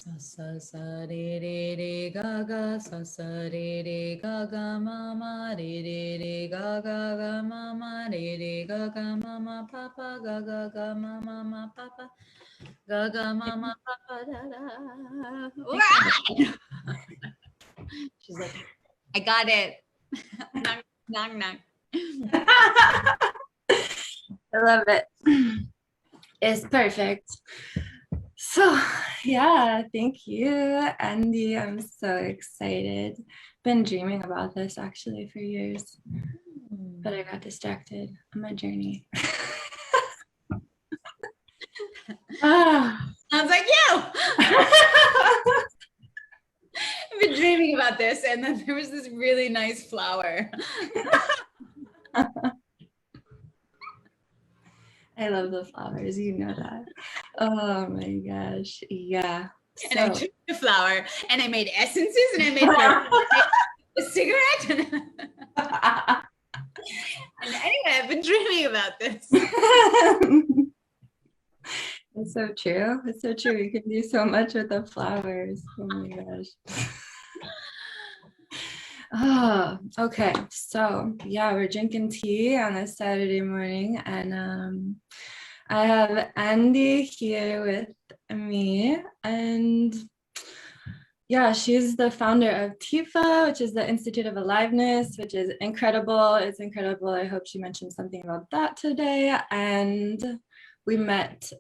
Sa sa sa re re re ga ga, sa sa re re ga ga ma ma re re re ga ga ga ma ma re re ga ga ma ma pa pa ga ga ma ma ma pa pa ga ga ma ma pa pa da da. She's like, I got it. Nang nang nang. I love it. It's perfect. So yeah, thank you, Andi. I'm so excited. Been dreaming about this actually for years, but I got distracted on my journey. Sounds like you. I've been dreaming about this, and then there was this really nice flower. I love the flowers, you know that. Oh my gosh, yeah. And I took the flower, and I made essences, and I made a cigarette. And anyway, I've been dreaming about this. It's so true. It's so true. You can do so much with the flowers. Oh my gosh. Oh, okay. So yeah, we're drinking tea on a Saturday morning, and I have Andi here with me, and yeah, she's the founder of TIFA, which is the Institute of Aliveness, which is incredible. It's incredible. I hope she mentioned something about that today. And we met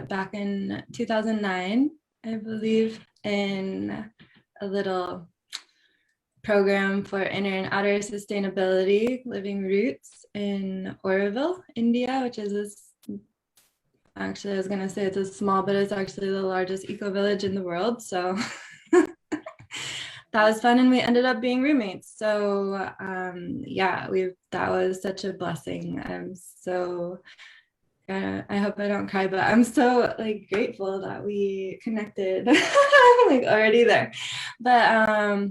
back in 2009, I believe, in a little program for inner and outer sustainability, living roots in Oroville, India, which is this. Actually, I was gonna say it's small, but it's actually the largest eco-village in the world. So that was fun, and we ended up being roommates. So yeah, that was such a blessing. I'm so I hope I don't cry, but I'm so like grateful that we connected. I'm like already there, but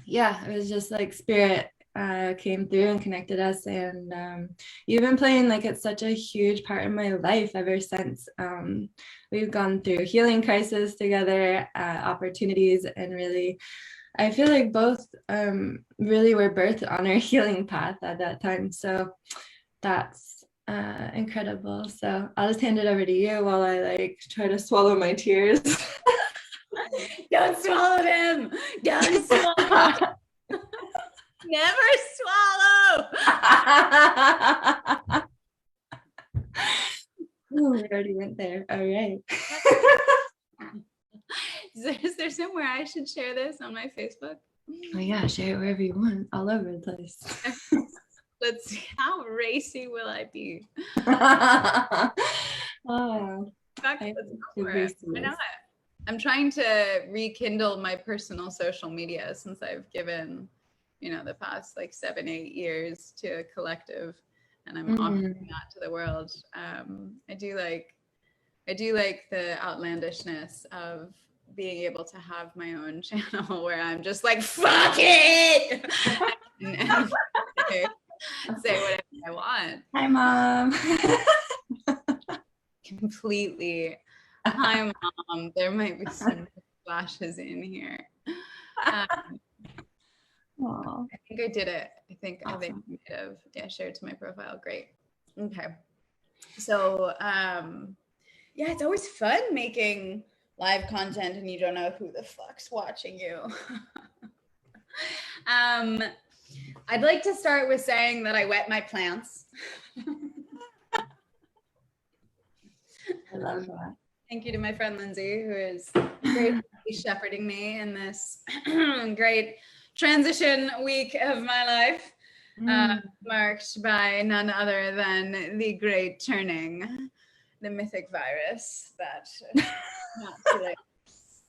yeah, it was just like spirit came through and connected us, and you've been playing like it's such a huge part of my life ever since. We've gone through healing crisis together, opportunities, and really I feel like both really were birthed on our healing path at that time. So that's incredible. So I'll just hand it over to you while I like try to swallow my tears. Don't swallow them. Don't swallow. Never swallow. Oh, we already went there. All right. Is there somewhere I should share this on my Facebook? Oh yeah, share it wherever you want, all over the place. Let's see, how racy will I be? Oh, Why not? I'm trying to rekindle my personal social media since I've given, the past like 7-8 years to a collective, and I'm offering that to the world. I do like the outlandishness of being able to have my own channel where I'm just like, fuck it, and say whatever I want. Hi, Mom. Completely. Hi, Mom. There might be some flashes in here. I think I did it. I think I might have shared to my profile. Great. Okay. So yeah, it's always fun making live content and you don't know who the fuck's watching you. I'd like to start with saying that I wet my plants. I love that. Thank you to my friend Lindsay, who is greatly shepherding me in this great transition week of my life, marked by none other than the great turning, the mythic virus that manipulates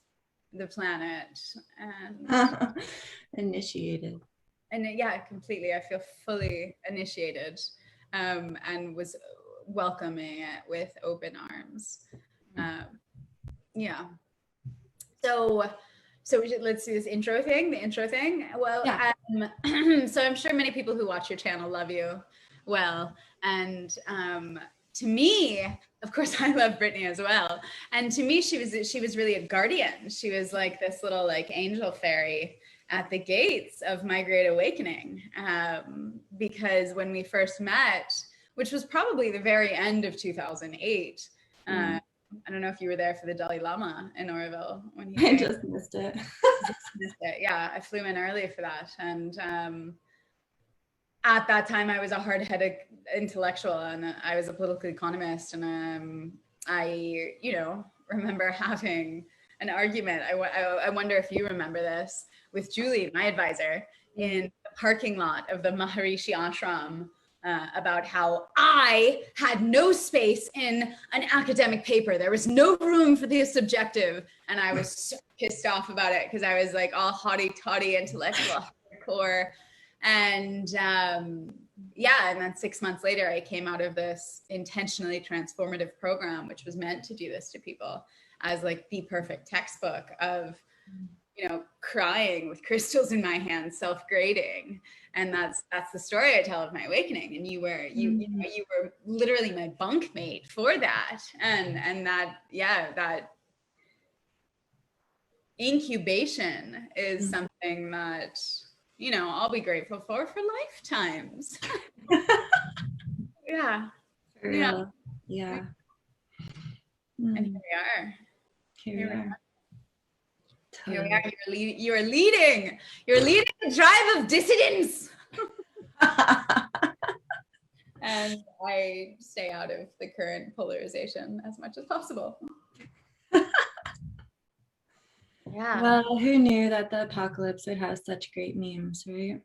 the planet and initiated. And yeah, completely. I feel fully initiated, and was welcoming it with open arms. Yeah. So let's do this intro thing. The intro thing. Well, yeah. So I'm sure many people who watch your channel love you well, and to me, of course, I love Brittany as well. And to me, she was really a guardian. She was like this little like angel fairy at the gates of my Great Awakening. Because when we first met, which was probably the very end of 2008, I don't know if you were there for the Dalai Lama in Oroville when he I just missed it. Yeah, I flew in early for that. And at that time, I was a hard-headed intellectual, and I was a political economist. And I, remember having an argument. I wonder if you remember this, with Julie, my advisor, in the parking lot of the Maharishi Ashram, about how I had no space in an academic paper. There was no room for the subjective. And I was so pissed off about it because I was like all haughty-taughty intellectual hardcore. And and then 6 months later, I came out of this intentionally transformative program, which was meant to do this to people, as like the perfect textbook of, crying with crystals in my hands, self-grading. And that's the story I tell of my awakening. And you were literally my bunkmate for that. And that incubation is something that, I'll be grateful for lifetimes. Yeah. For real. Yeah. And here we are. Here we are. Here we are. You're leading the drive of dissidents. And I stay out of the current polarization as much as possible. Yeah. Well, who knew that the apocalypse would have such great memes, right?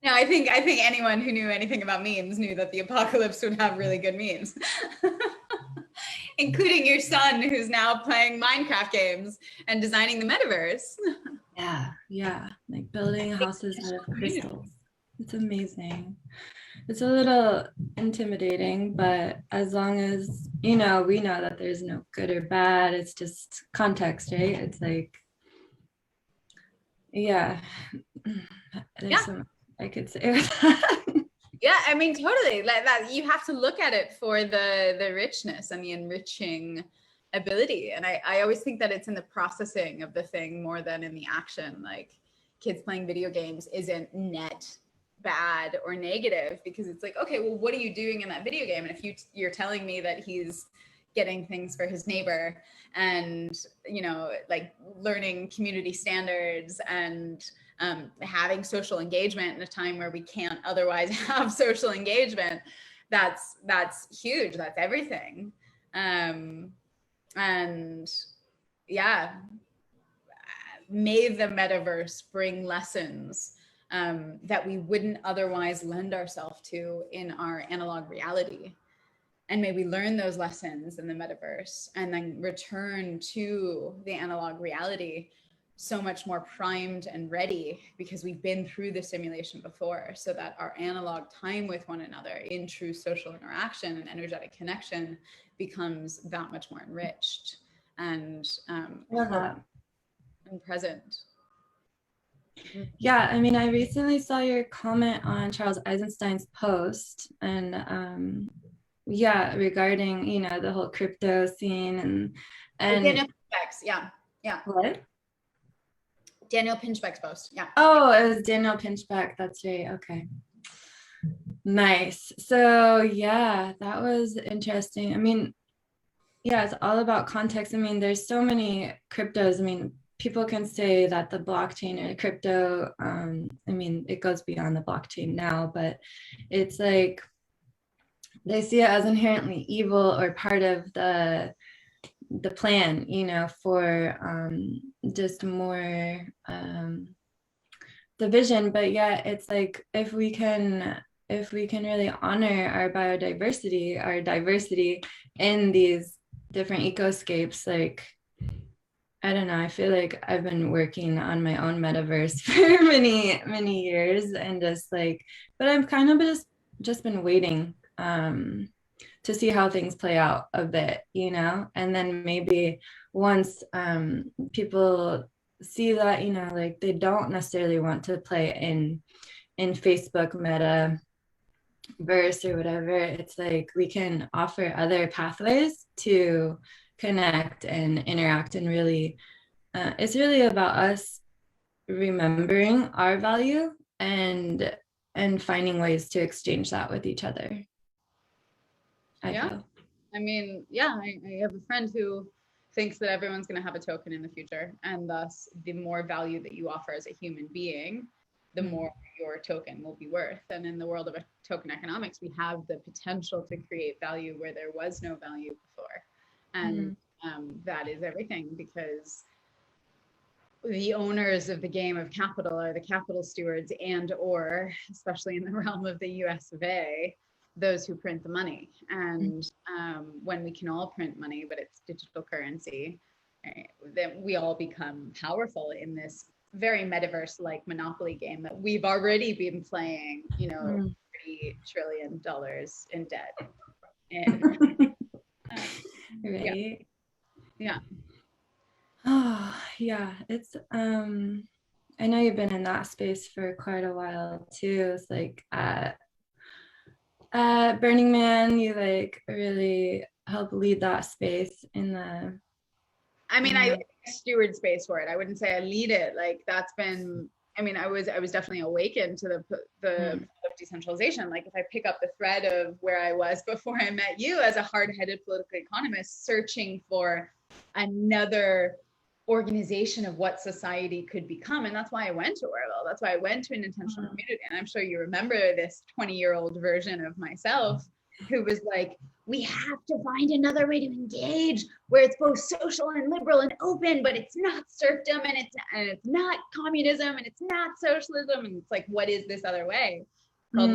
No, I think anyone who knew anything about memes knew that the apocalypse would have really good memes. Including your son, who's now playing Minecraft games and designing the metaverse. Yeah, like building houses out of crystals. It's amazing. It's a little intimidating, but as long as, we know that there's no good or bad, it's just context, right? It's like, there's so much I could say with that. Yeah, I mean, totally. Like that, you have to look at it for the richness and the enriching ability. And I always think that it's in the processing of the thing more than in the action. Like kids playing video games isn't net bad or negative, because it's like, okay, well, what are you doing in that video game? And if you're telling me that he's getting things for his neighbor and, like learning community standards and having social engagement in a time where we can't otherwise have social engagement, that's huge. That's everything. And may the metaverse bring lessons that we wouldn't otherwise lend ourselves to in our analog reality. And may we learn those lessons in the metaverse and then return to the analog reality so much more primed and ready, because we've been through the simulation before, so that our analog time with one another in true social interaction and energetic connection becomes that much more enriched and present. Yeah, I mean, I recently saw your comment on Charles Eisenstein's post, and regarding the whole crypto scene and Daniel Pinchbeck's, yeah. What? Daniel Pinchbeck's post, yeah. Oh, it was Daniel Pinchbeck. That's right. Okay. Nice. So yeah, that was interesting. I mean, it's all about context. I mean, there's so many cryptos. I mean, people can say that the blockchain or crypto, I mean, it goes beyond the blockchain now, but it's like they see it as inherently evil or part of the plan, for just more division. But it's like if we can really honor our biodiversity, our diversity in these different ecoscapes, like I don't know, I feel like I've been working on my own metaverse for many years, and just like, but I've kind of just been waiting to see how things play out a bit, and then maybe once people see that, like they don't necessarily want to play in Facebook meta verse or whatever, it's like we can offer other pathways to connect and interact, and really it's really about us remembering our value and finding ways to exchange that with each other. I feel. I mean, yeah, I have a friend who thinks that everyone's going to have a token in the future, and thus the more value that you offer as a human being, the more your token will be worth. And in the world of token economics, we have the potential to create value where there was no value before. And that is everything, because the owners of the game of capital are the capital stewards, and or, especially in the realm of the US of A, those who print the money. And when we can all print money, but it's digital currency, right, then we all become powerful in this very metaverse-like monopoly game that we've already been playing, you know, $30 trillion in debt. And, right. Yeah. Oh, yeah. It's, I know you've been in that space for quite a while too. It's like at Burning Man, you like really help lead that space in the. I mean, I steward space for it. I wouldn't say I lead it. Like that's been, I mean, I was definitely awakened to the decentralization. Like if I pick up the thread of where I was before I met you as a hard-headed political economist, searching for another organization of what society could become. And that's why I went to Orwell. That's why I went to an intentional community. And I'm sure you remember this 20-year-old version of myself who was like, we have to find another way to engage where it's both social and liberal and open, but it's not serfdom, and it's not communism, and it's not socialism. And it's like, what is this other way? Called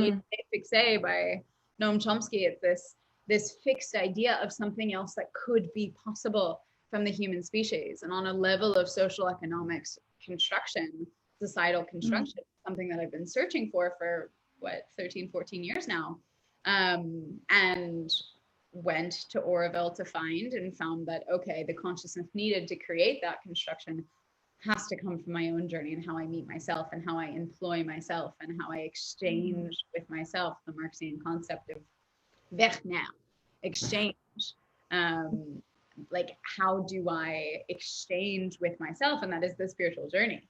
Fixe by Noam Chomsky. It's this fixed idea of something else that could be possible from the human species. And on a level of social economics construction, societal construction, something that I've been searching for what, 13, 14 years now. And went to Orwell to find, and found that, okay, the consciousness needed to create that construction has to come from my own journey, and how I meet myself, and how I employ myself, and how I exchange with myself, the Marxian concept of Wegna, exchange. Like, how do I exchange with myself? And that is the spiritual journey,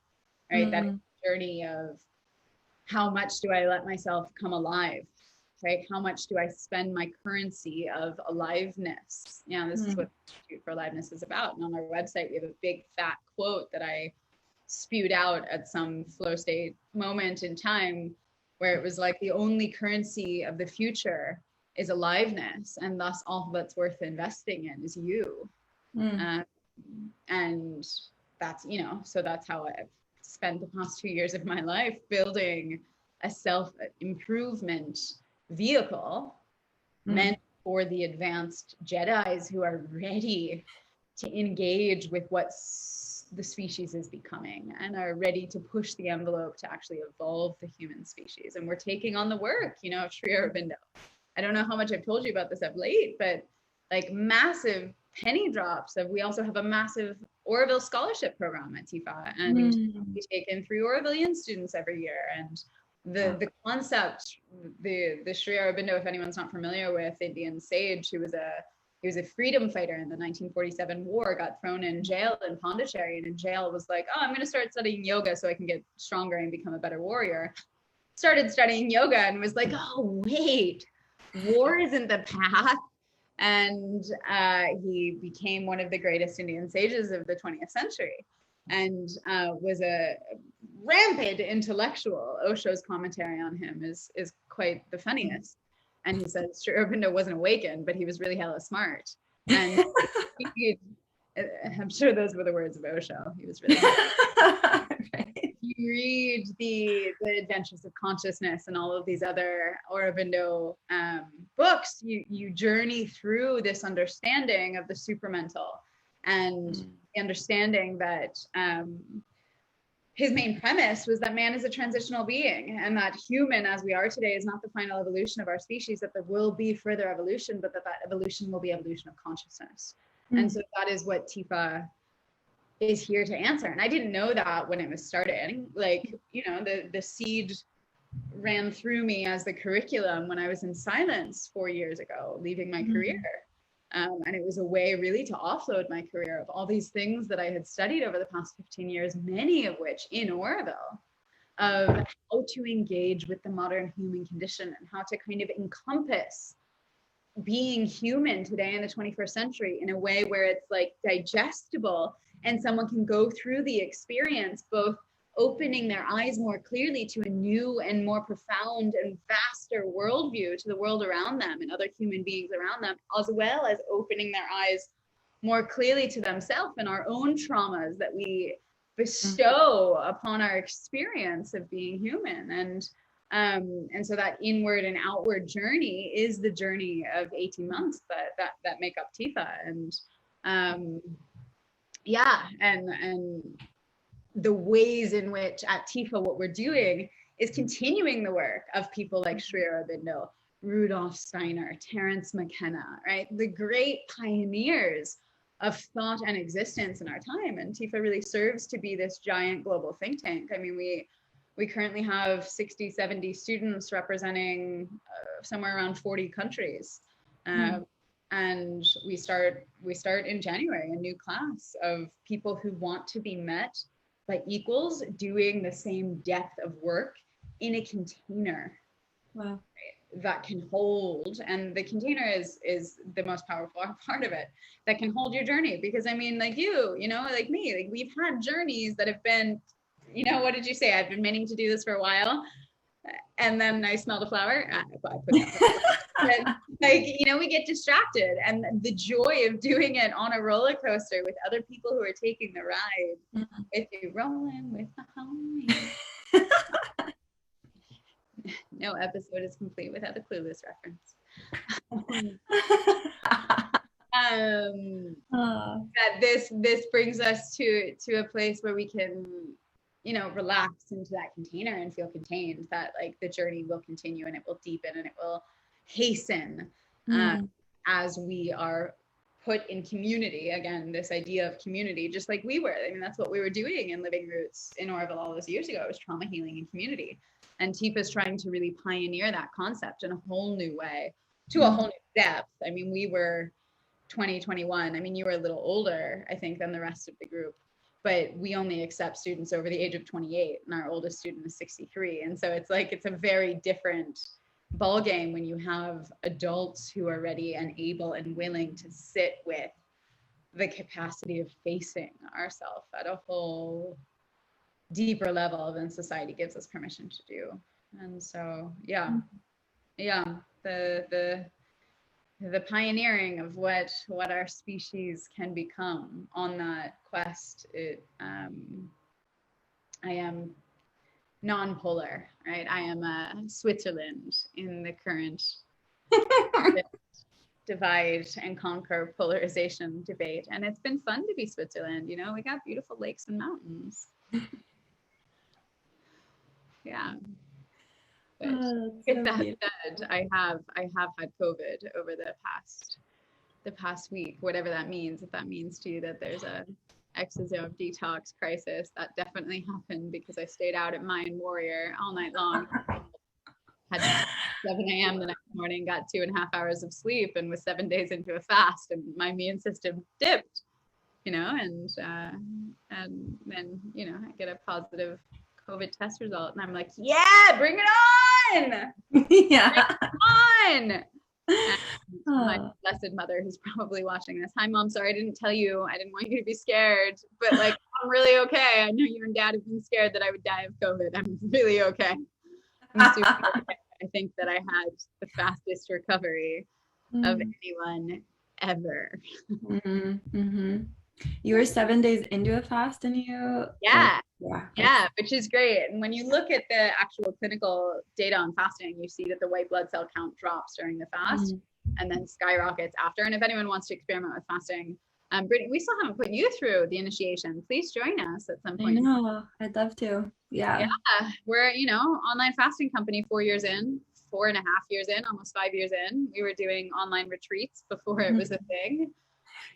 right? That is the journey of how much do I let myself come alive, right? How much do I spend my currency of aliveness? You know, this is what the Institute for Aliveness is about. And on our website, we have a big fat quote that I spewed out at some flow state moment in time, where it was like, the only currency of the future is aliveness, and thus all that's worth investing in is you. And that's, you know, so that's how I've spent the past 2 years of my life building a self-improvement vehicle meant for the advanced Jedis who are ready to engage with what the species is becoming, and are ready to push the envelope to actually evolve the human species. And we're taking on the work, you know, of Sri Aurobindo. I don't know how much I've told you about this of late, but like massive penny drops of, we also have a massive Orwell scholarship program at TIFA, and we take in 3 Orwellian students every year. And the concept, the Sri Aurobindo, if anyone's not familiar with, Indian sage, he was a freedom fighter in the 1947 war, got thrown in jail in Pondicherry, and in jail was like, oh, I'm going to start studying yoga so I can get stronger and become a better warrior. Started studying yoga and was like, oh, wait, war isn't the path. And he became one of the greatest Indian sages of the 20th century, and was a rampant intellectual. Osho's commentary on him is quite the funniest. And he says Sri Aurobindo wasn't awakened, but he was really hella smart. And I'm sure those were the words of Osho. He was really right. You read the Adventures of Consciousness and all of these other Aurobindo books, you journey through this understanding of the supramental, and the understanding that his main premise was that man is a transitional being, and that human as we are today is not the final evolution of our species, that there will be further evolution, but that evolution will be evolution of consciousness. And so that is what TIFA is here to answer. And I didn't know that when it was starting. Like, you know, the seed ran through me as the curriculum when I was in silence 4 years ago, leaving my career. And it was a way really to offload my career of all these things that I had studied over the past 15 years, many of which in Oroville, of how to engage with the modern human condition and how to kind of encompass being human today in the 21st century in a way where it's like digestible and someone can go through the experience, both opening their eyes more clearly to a new and more profound and vaster worldview to the world around them and other human beings around them, as well as opening their eyes more clearly to themselves and our own traumas that we bestow upon our experience of being human. And so that inward and outward journey is the journey of 18 months that make up TIFA. And the ways in which at TIFA what we're doing is continuing the work of people like Sri Aurobindo, Rudolf Steiner, Terence McKenna, right? The great pioneers of thought and existence in our time. And TIFA really serves to be this giant global think tank. I mean, we currently have 60, 70 students representing somewhere around 40 countries. And we start in January, a new class of people who want to be met by equals doing the same depth of work in a container. Wow. That can hold, and the container is the most powerful part of it, that can hold your journey. Because I mean, like you know, like me, like we've had journeys that have been, you know, what did you say? I've been meaning to do this for a while. And then I smelled a flower. Like, you know, we get distracted, and the joy of doing it on a roller coaster with other people who are taking the ride with you, rolling with the homies. No episode is complete without the Clueless reference. That this brings us to a place where we can, you know, relax into that container and feel contained, that like the journey will continue and it will deepen and it will hasten as we are put in community. Again, this idea of community, just like we were. I mean, that's what we were doing in Living Roots in Oroville all those years ago. It was trauma healing in community. And TIFA is trying to really pioneer that concept in a whole new way, to a whole new depth. I mean, we were 2021. I mean, you were a little older, I think, than the rest of the group. But we only accept students over the age of 28, and our oldest student is 63. And so it's like, it's a very different ballgame when you have adults who are ready and able and willing to sit with the capacity of facing ourselves at a whole deeper level than society gives us permission to do. And so, the pioneering of what our species can become on that quest, I am non-polar, right? I am a Switzerland in the current divide and conquer polarization debate. And it's been fun to be Switzerland. You know, we got beautiful lakes and mountains. Yeah. But with that said, I have had COVID over the past week, whatever that means. If that means to you that there's a exosome detox crisis, that definitely happened because I stayed out at Mayan Warrior all night long. Had 7 a.m. the next morning, got 2.5 hours of sleep, and was 7 days into a fast, and my immune system dipped, you know, and then, you know, I get a positive COVID test result, and I'm like, yeah, bring it on. Yeah. Bring it on. My blessed mother, who's probably watching this. Hi, Mom. Sorry, I didn't tell you. I didn't want you to be scared, but like, I'm really okay. I know you and Dad have been scared that I would die of COVID. I'm really okay. I'm super okay. I think that I had the fastest recovery of anyone ever. You were 7 days into a fast, and you which is great. And when you look at the actual clinical data on fasting, you see that the white blood cell count drops during the fast and then skyrockets after. And if anyone wants to experiment with fasting, Brittany, we still haven't put you through the initiation. Please join us at some point. I know, I'd love to. Yeah, we're, you know, online fasting company 4 years in, 4.5 years in, almost 5 years in. We were doing online retreats before it was a thing.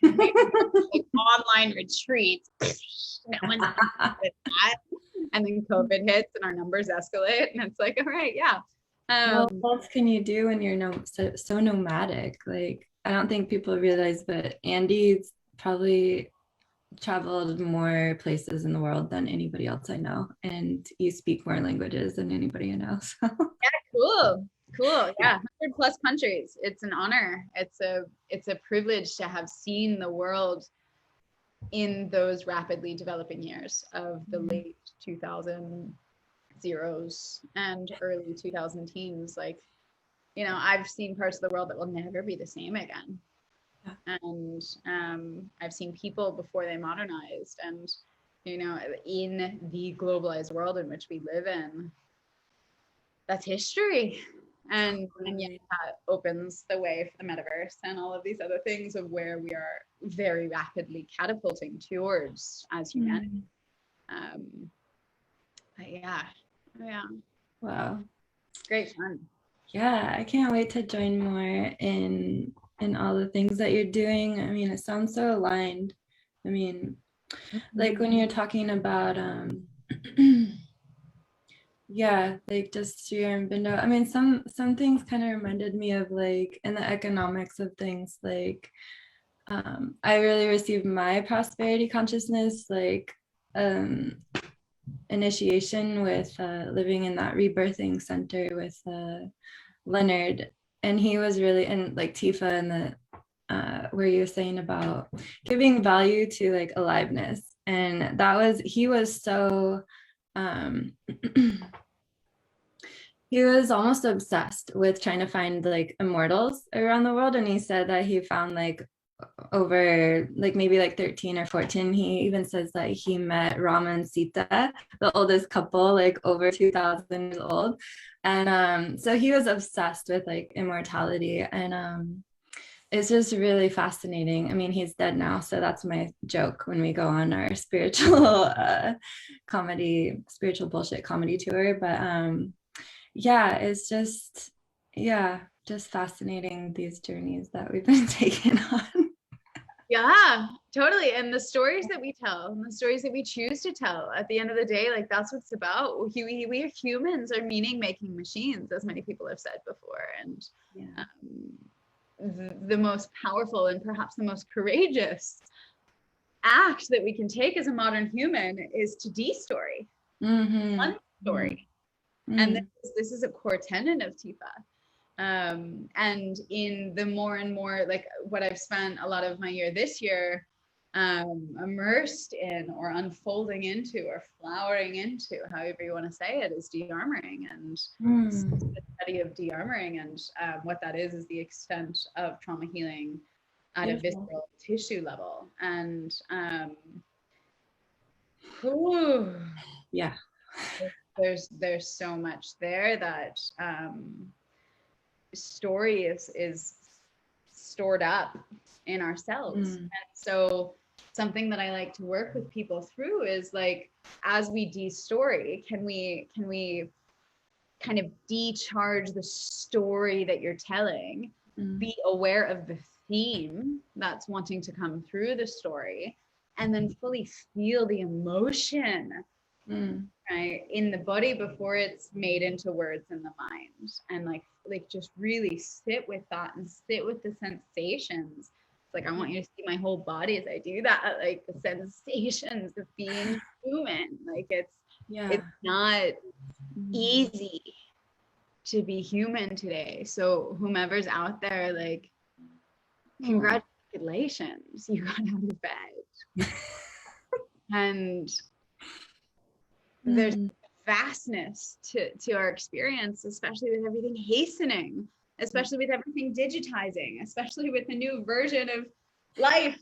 like online retreats. No one's with that. And then COVID hits and our numbers escalate, and it's like, all right, yeah. Well, what else can you do when you're so nomadic? Like, I don't think people realize, but Andy's probably traveled more places in the world than anybody else I know, and you speak more languages than anybody I know. So. Yeah, cool. Yeah, 100+ countries. It's an honor. It's a privilege to have seen the world in those rapidly developing years of the late 2000s and early 2000 teens. Like, you know, I've seen parts of the world that will never be the same again. And I've seen people before they modernized, and, you know, in the globalized world in which we live in, that's history. And yet that opens the way for the metaverse and all of these other things of where we are very rapidly catapulting towards as humanity. But yeah. Wow. Great fun. Yeah, I can't wait to join more in all the things that you're doing. I mean, it sounds so aligned. I mean, like when you're talking about yeah, like just your window. I mean, some things kind of reminded me of like in the economics of things, like I really received my prosperity consciousness like initiation with living in that rebirthing center with Leonard, and he was really, and like Tifa and the where you were saying about giving value to like aliveness, and that was, he was so he was almost obsessed with trying to find like immortals around the world, and he said that he found like over like maybe like 13 or 14. He even says that he met Rama and Sita, the oldest couple, like over 2,000 years old, and so he was obsessed with like immortality, and it's just really fascinating. I mean, he's dead now, so that's my joke when we go on our spiritual spiritual bullshit comedy tour. But yeah, it's just, yeah, just fascinating, these journeys that we've been taking on. Yeah, totally. And the stories that we tell and the stories that we choose to tell, at the end of the day, like that's what it's about. We are humans, are meaning making machines, as many people have said before. And the most powerful and perhaps the most courageous act that we can take as a modern human is to de-story. One story. And this is a core tenet of Tifa. And in the more and more, like what I've spent a lot of my year this year immersed in, or unfolding into, or flowering into, however you want to say it, is de-armoring, and the study of de-armoring. And what that is the extent of trauma healing at a visceral tissue level. And there's so much there that story is stored up in ourselves. And so something that I like to work with people through is like, as we de-story, can we kind of decharge the story that you're telling, be aware of the theme that's wanting to come through the story, and then fully feel the emotion right in the body before it's made into words in the mind, and like just really sit with that and sit with the sensations. It's like, I want you to see my whole body as I do that, like the sensations of being human. Like it's not easy to be human today. So whomever's out there, like, congratulations, you got out of bed. And there's vastness to our experience, especially with everything hastening, especially with everything digitizing, especially with the new version of life,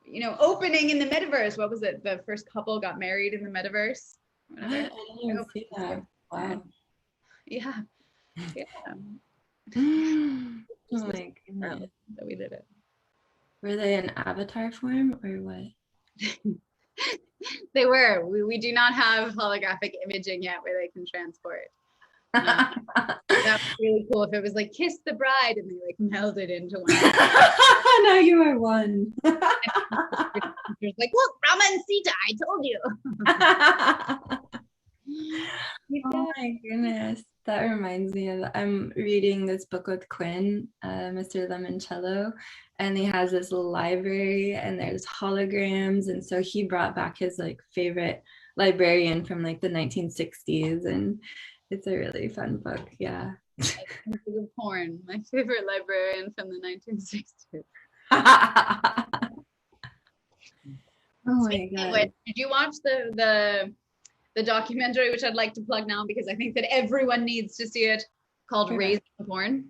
you know, opening in the metaverse. What was it? The first couple got married in the metaverse. Whatever. I didn't even see that. Wow. Yeah. Oh my goodness. That we did it. Were they in avatar form or what? They were. We do not have holographic imaging yet where they can transport. That That was really cool if it was like kiss the bride and they like melded into one. Now you are one. It's like, look, Rama and Sita, I told you. Oh my goodness. That reminds me of, I'm reading this book with Quinn, Mr. Lemoncello, and he has this library and there's holograms. And so he brought back his like favorite librarian from like the 1960s, and it's a really fun book. Yeah. Porn, my favorite librarian from the 1960s. Oh my God. Did you watch the documentary, which I'd like to plug now because I think that everyone needs to see it, called Raised on Porn?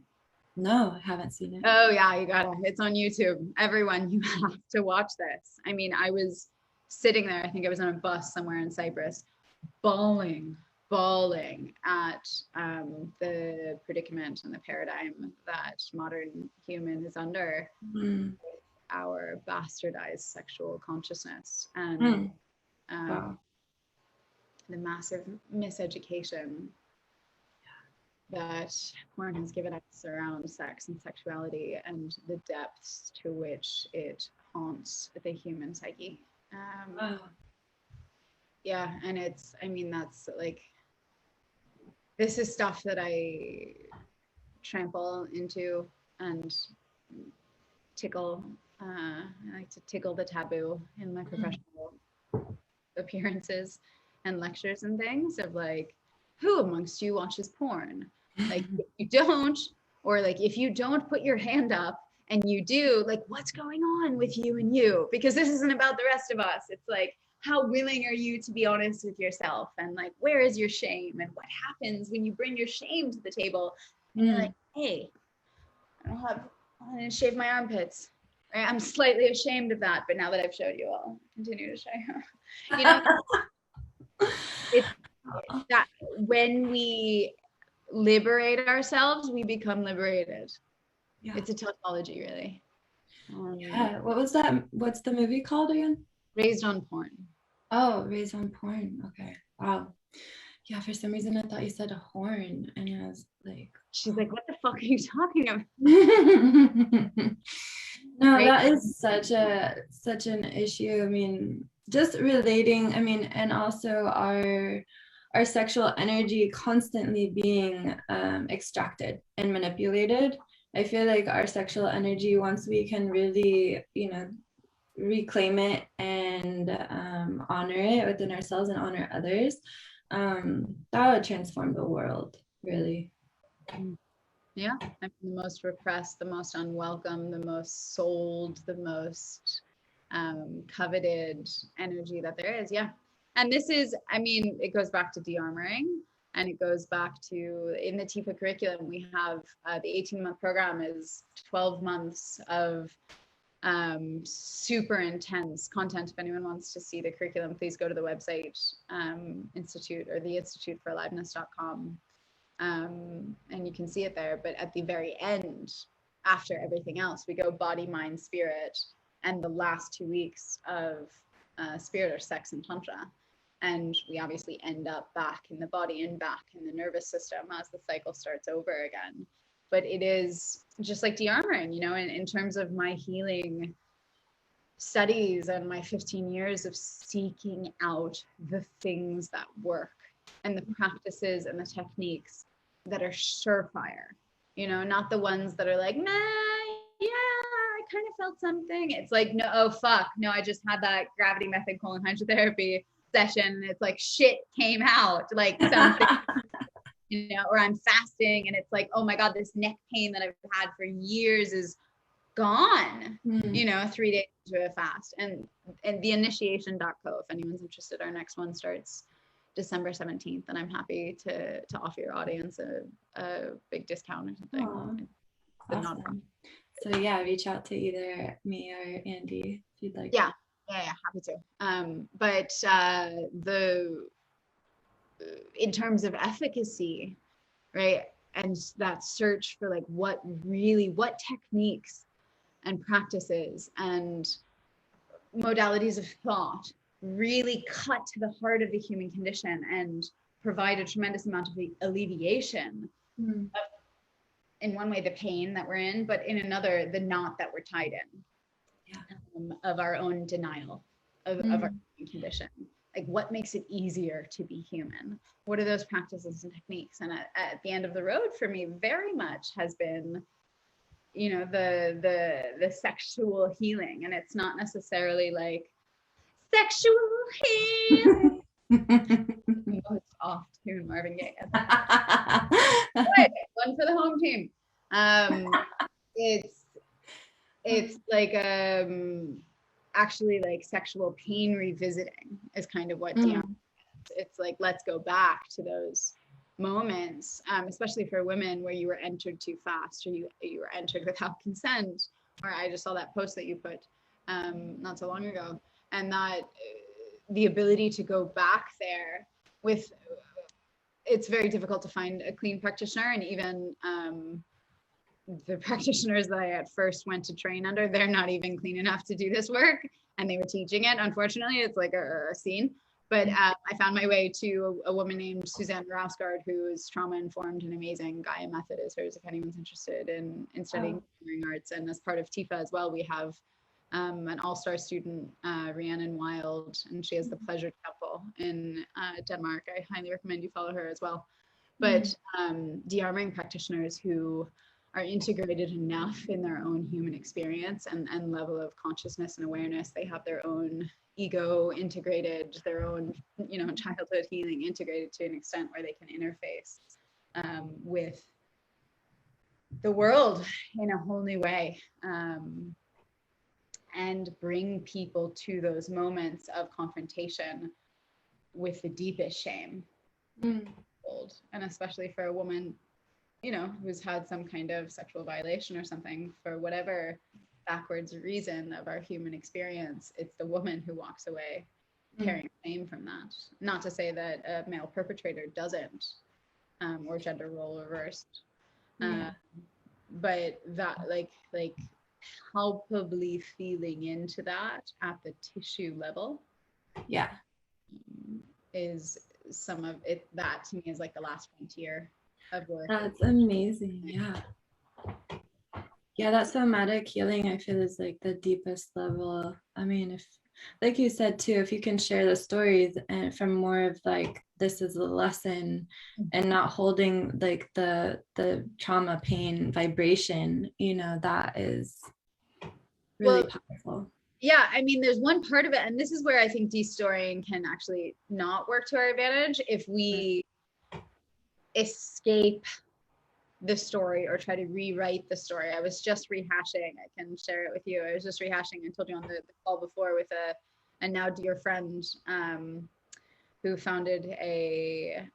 No, I haven't seen it. Oh yeah, you got it. It's on YouTube. Everyone, you have to watch this. I mean, I was sitting there, I think I was on a bus somewhere in Cyprus, bawling at the predicament and the paradigm that modern human is under. Our bastardized sexual consciousness and Wow. the massive miseducation that porn has given us around sex and sexuality and the depths to which it haunts the human psyche. Yeah, and it's, I mean, that's like, this is stuff that I trample into and tickle. I like to tickle the taboo in my professional appearances and lectures and things of like, who amongst you watches porn? Like, if you don't, or like, if you don't put your hand up and you do, like, what's going on with you and you? Because this isn't about the rest of us. It's like, how willing are you to be honest with yourself? And like, where is your shame? And what happens when you bring your shame to the table? And you're like, hey, I didn't shave my armpits. Right? I'm slightly ashamed of that, but now that I've showed you, I'll continue to show you. You know, it's that when we liberate ourselves, we become liberated. Yeah. It's a tautology, really. Yeah. What was that? What's the movie called again? Raised on Porn. Oh, Raised on Porn. Okay. Wow. Yeah, for some reason I thought you said a horn, and I was like, she's like, what the fuck are you talking about? No, that is such an issue. I mean, just relating, I mean, and also our sexual energy constantly being extracted and manipulated. I feel like our sexual energy, once we can really, you know, reclaim it and honor it within ourselves and honor others, that would transform the world, really. Yeah, I mean, the most repressed, the most unwelcome, the most sold, the most coveted energy that there is. Yeah. And this is, I mean, it goes back to de-armoring, and it goes back to, in the TIFA curriculum, we have the 18-month program is 12 months of super intense content. If anyone wants to see the curriculum, please go to the website, Institute or the Institute for Aliveness.com. And you can see it there. But at the very end, after everything else, we go body, mind, spirit, and the last 2 weeks of spirit or sex and tantra. And we obviously end up back in the body and back in the nervous system as the cycle starts over again. But it is just like de-armoring, you know, in terms of my healing studies and my 15 years of seeking out the things that work and the practices and the techniques that are surefire, you know, not the ones that are like, nah, yeah, I kind of felt something. It's like, no, oh, fuck, no, I just had that gravity method colon hydrotherapy session. And it's like, shit came out, like something, you know, or I'm fasting and it's like, oh my God, this neck pain that I've had for years is gone, you know, 3 days into a fast. And the initiation.co, if anyone's interested, our next one starts December 17th, and I'm happy to offer your audience a big discount or something. Awesome. So yeah, reach out to either me or Andi if you'd like. Yeah, happy to. But in terms of efficacy, right, and that search for like what techniques and practices and modalities of thought really cut to the heart of the human condition and provide a tremendous amount of alleviation in one way, the pain that we're in, but in another, the knot that we're tied in, of our own denial of our condition. Like, what makes it easier to be human? What are those practices and techniques? And at the end of the road for me, very much has been, you know, the sexual healing. And it's not necessarily like sexual healing. It's off tune, Marvin Gaye. One for the home team. It's like actually like sexual pain revisiting is kind of what is. It's like, let's go back to those moments, especially for women where you were entered too fast, or you were entered without consent. Or I just saw that post that you put not so long ago, and that the ability to go back there with, it's very difficult to find a clean practitioner, and even the practitioners that I at first went to train under, they're not even clean enough to do this work, and they were teaching it. Unfortunately, it's like a scene. But I found my way to a woman named Suzanne Rousgaard, who is trauma-informed and amazing. Gaia Method is hers if anyone's interested in studying healing arts. And as part of TIFA as well, we have an all-star student, Rhiannon Wild, and she has the Pleasure Temple in Denmark. I highly recommend you follow her as well. But de-armoring practitioners who are integrated enough in their own human experience and level of consciousness and awareness. They have their own ego integrated, their own, you know, childhood healing integrated to an extent where they can interface with the world in a whole new way, and bring people to those moments of confrontation with the deepest shame. And especially for a woman, you know, who's had some kind of sexual violation or something, for whatever backwards reason of our human experience, it's the woman who walks away carrying shame from that. Not to say that a male perpetrator doesn't, or gender role reversed, but that like palpably feeling into that at the tissue level, is some of it. That to me is like the last frontier of work. That's amazing. Yeah, that somatic healing, I feel, is like the deepest level. I mean, if, like you said too, if you can share the stories and from more of like, this is a lesson, and not holding like the trauma, pain, vibration, you know, that is really powerful. Yeah, I mean, there's one part of it, and this is where I think de-storying can actually not work to our advantage if we escape the story or try to rewrite the story. I was just rehashing, I can share it with you. I was just rehashing, I told you on the call before, with a now dear friend who founded a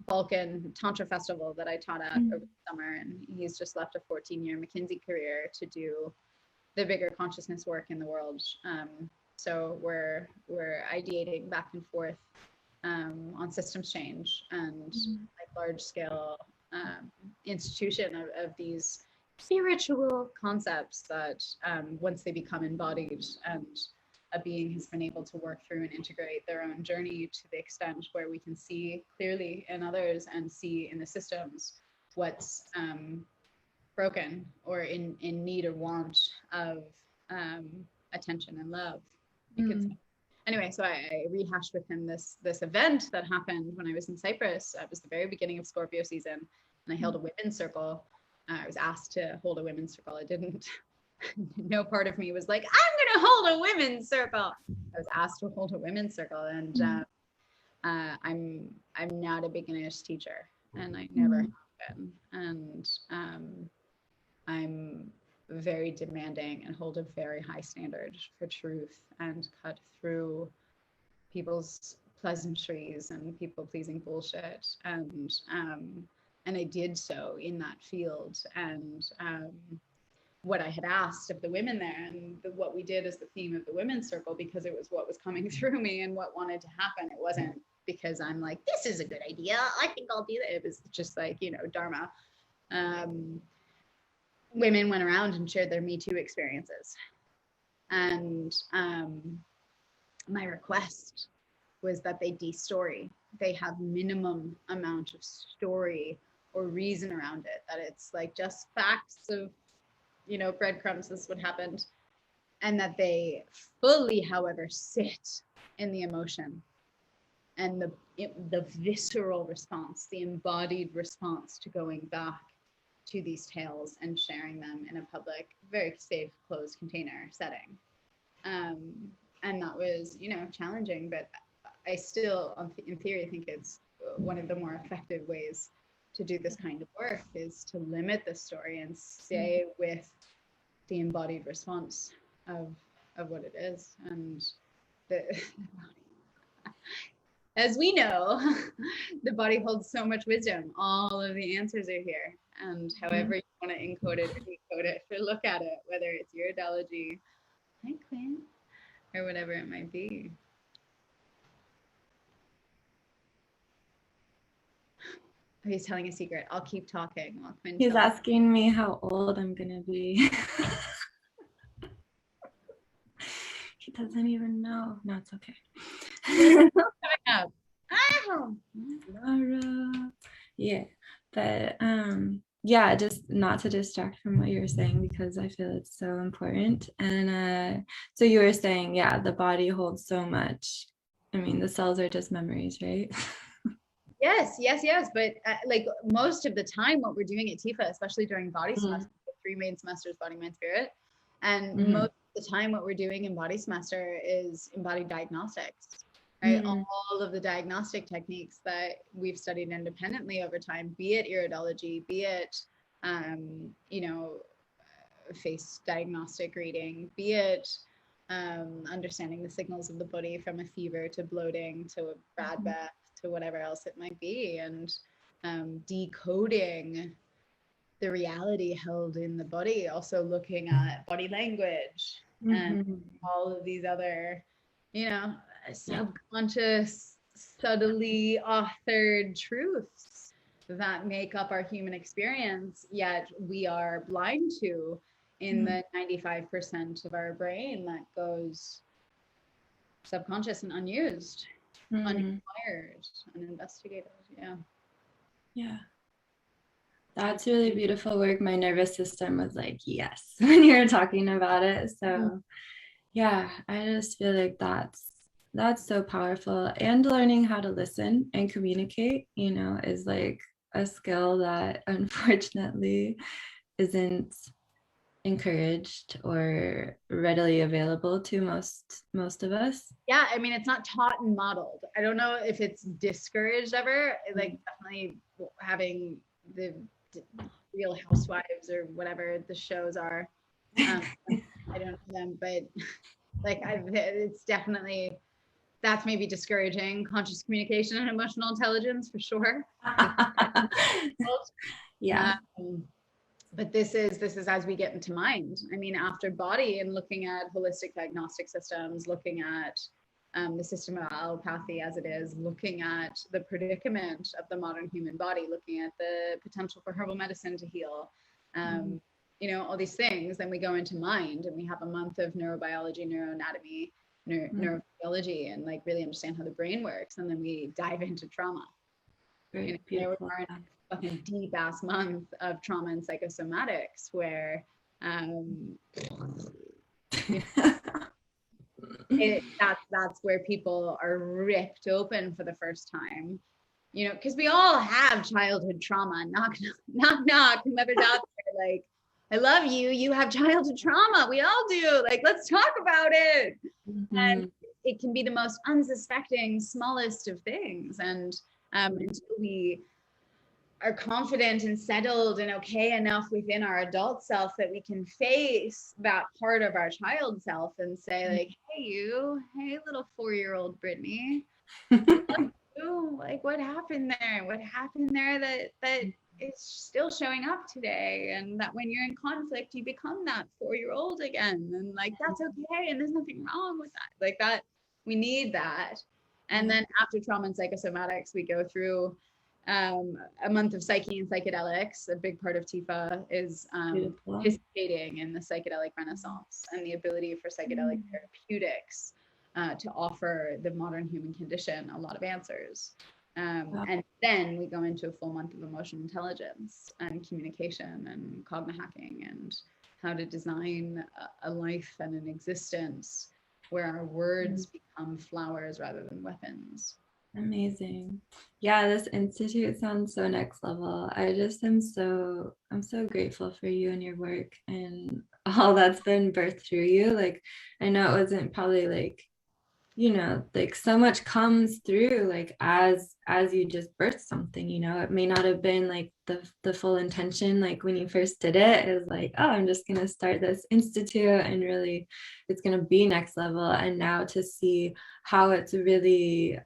Balkan Tantra festival that I taught at over the summer. And he's just left a 14-year McKinsey career to do the bigger consciousness work in the world. So we're ideating back and forth on systems change and like large scale institution of these spiritual concepts that once they become embodied and a being has been able to work through and integrate their own journey to the extent where we can see clearly in others and see in the systems what's broken or in need or want of attention and love, you could say. Anyway, so I rehashed with him this event that happened when I was in Cyprus. It was the very beginning of Scorpio season, and I held a women's circle. I was asked to hold a women's circle. I didn't. No part of me was like, I'm gonna hold a women's circle. I was asked to hold a women's circle, and I'm not a beginner's teacher, and I never have been. And I'm very demanding and hold a very high standard for truth and cut through people's pleasantries and people-pleasing bullshit. And I did so in that field. And what I had asked of the women there, and what we did as the theme of the women's circle, because it was what was coming through me and what wanted to happen. It wasn't because I'm like, this is a good idea, I think I'll do it. It was just like, you know, Dharma. Women went around and shared their Me Too experiences. And my request was that they de-story. They have minimum amount of story or reason around it, that it's like just facts of, you know, breadcrumbs, this is what happened, and that they fully, however, sit in the emotion and the visceral response, the embodied response to going back to these tales and sharing them in a public, very safe, closed container setting. And that was, you know, challenging, but I still, in theory, think it's one of the more effective ways to do this kind of work, is to limit the story and stay with the embodied response of what it is. And as we know, the body holds so much wisdom. All of the answers are here. And however you want to encode it or decode it, or look at it, whether it's Iridology, hi Quinn, or whatever it might be. Oh, he's telling a secret. I'll keep talking while Quinn He's asking me how old I'm gonna be. He doesn't even know. No, it's okay. Coming up. Laura. Yeah, but yeah, just not to distract from what you were saying, because I feel it's so important. And so you were saying, yeah, the body holds so much. I mean, the cells are just memories, right? Yes. But like most of the time, what we're doing at TIFA, especially during body semester, 3 main semesters, body, mind, spirit, and most of the time, what we're doing in body semester is embodied diagnostics. Right, all of the diagnostic techniques that we've studied independently over time, be it iridology, be it, you know, face diagnostic reading, be it understanding the signals of the body from a fever to bloating to a bad breath to whatever else it might be, and decoding the reality held in the body, also looking at body language and all of these other, you know, subconscious, subtly authored truths that make up our human experience, yet we are blind to in the 95% of our brain that goes subconscious and unused, uninquired, uninvestigated. Yeah. That's really beautiful work. My nervous system was like, yes, when you were talking about it. So yeah, I just feel like that's so powerful. And learning how to listen and communicate, you know, is like a skill that unfortunately isn't encouraged or readily available to most of us. Yeah, I mean, it's not taught and modeled. I don't know if it's discouraged ever. Like definitely having the Real Housewives or whatever the shows are. I don't know them, but like it's definitely, that's maybe discouraging conscious communication and emotional intelligence for sure. Yeah. But this is as we get into mind. I mean, after body and looking at holistic diagnostic systems, looking at the system of allopathy as it is, looking at the predicament of the modern human body, looking at the potential for herbal medicine to heal, you know, all these things. Then we go into mind and we have a month of neurobiology, neuroanatomy, neurophysiology, and like really understand how the brain works. And then we dive into trauma. Very you know, beautiful. there we are in a fucking deep ass month of trauma and psychosomatics where that's where people are ripped open for the first time, you know, because we all have childhood trauma. Knock knock, whoever's out there, like, I love you, you have childhood trauma, we all do, like, let's talk about it. And it can be the most unsuspecting, smallest of things, and until we are confident and settled and okay enough within our adult self that we can face that part of our child self and say, like, hey little 4-year-old Brittany, like, what happened there that is still showing up today, and that when you're in conflict you become that 4-year-old again, and like, that's okay, and there's nothing wrong with that, like, that we need that. And then after trauma and psychosomatics, we go through a month of psyche and psychedelics. A big part of TIFA is participating in the psychedelic renaissance and the ability for psychedelic therapeutics to offer the modern human condition a lot of answers. And then we go into a full month of emotional intelligence and communication and cognitive hacking and how to design a life and an existence where our words become flowers rather than weapons. Amazing. Yeah, this institute sounds so next level. I'm so grateful for you and your work and all that's been birthed through you. Like, I know it wasn't probably like, you know, like so much comes through like as you just birth something, you know. It may not have been like the full intention, like when you first did it, it was like, oh, I'm just gonna start this institute and really it's gonna be next level. And now to see how it's really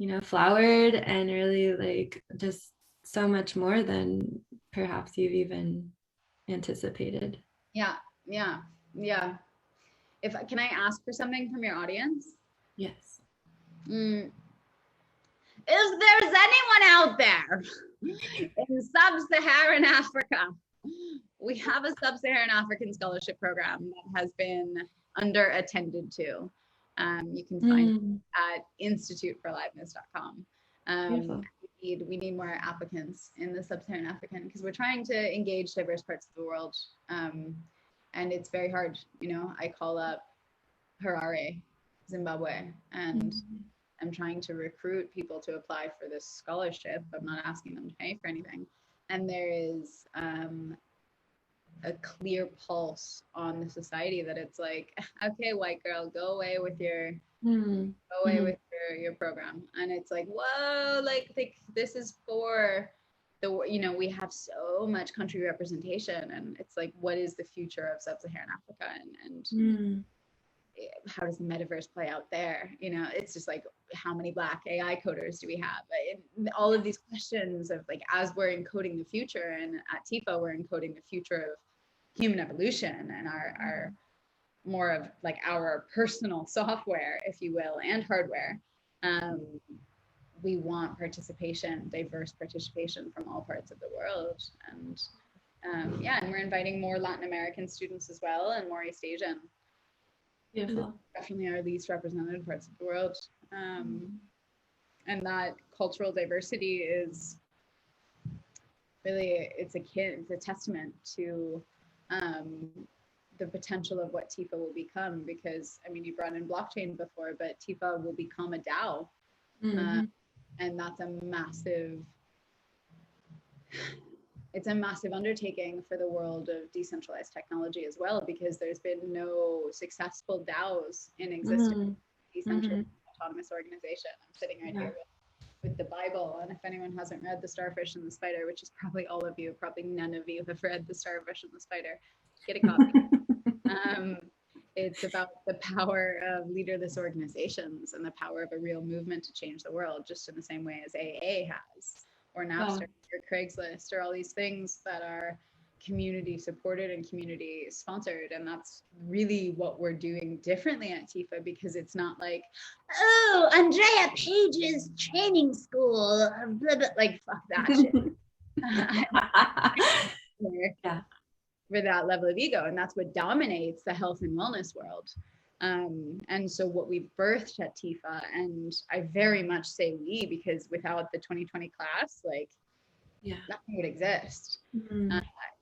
you know, flowered and really like just so much more than perhaps you've even anticipated. Yeah. Can I ask for something from your audience? Yes. If there's anyone out there in Sub-Saharan Africa, we have a Sub-Saharan African scholarship program that has been under-attended to. You can find it at instituteforaliveness.com. We need more applicants in the Sub-Saharan African because we're trying to engage diverse parts of the world. And it's very hard, you know. I call up Harare, Zimbabwe, and I'm trying to recruit people to apply for this scholarship. I'm not asking them to pay for anything. And there is a clear pulse on the society that it's like, okay, white girl, go away with your your program. And it's like, whoa, like this is for the, you know, we have so much country representation, and it's like, what is the future of Sub-Saharan Africa, and how does the metaverse play out there? You know, it's just like, how many Black AI coders do we have? And all of these questions of like, as we're encoding the future, and at TIFA we're encoding the future of human evolution and our more of like our personal software, if you will, and hardware. We want participation, diverse participation from all parts of the world. And and we're inviting more Latin American students as well, and more East Asian. Beautiful. Definitely our least represented parts of the world. And that cultural diversity is really, it's a testament to the potential of what TIFA will become, because I mean, you brought in blockchain before, but TIFA will become a DAO. And that's a massive undertaking for the world of decentralized technology as well, because there's been no successful DAOs in existence. Decentralized autonomous organization. I'm sitting right here with the Bible, and if anyone hasn't read The Starfish and the Spider, which is probably all of you, probably none of you have read The Starfish and the Spider, get a copy. It's about the power of leaderless organizations and the power of a real movement to change the world, just in the same way as AA has, or Napster, or Craigslist, or all these things that are community supported and community sponsored. And that's really what we're doing differently at TIFA, because it's not like, oh, Andrea Page's training school, blah, blah, like, fuck that shit. For that level of ego, and that's what dominates the health and wellness world. And so what we've birthed at TIFA, and I very much say we, because without the 2020 class, like nothing would exist,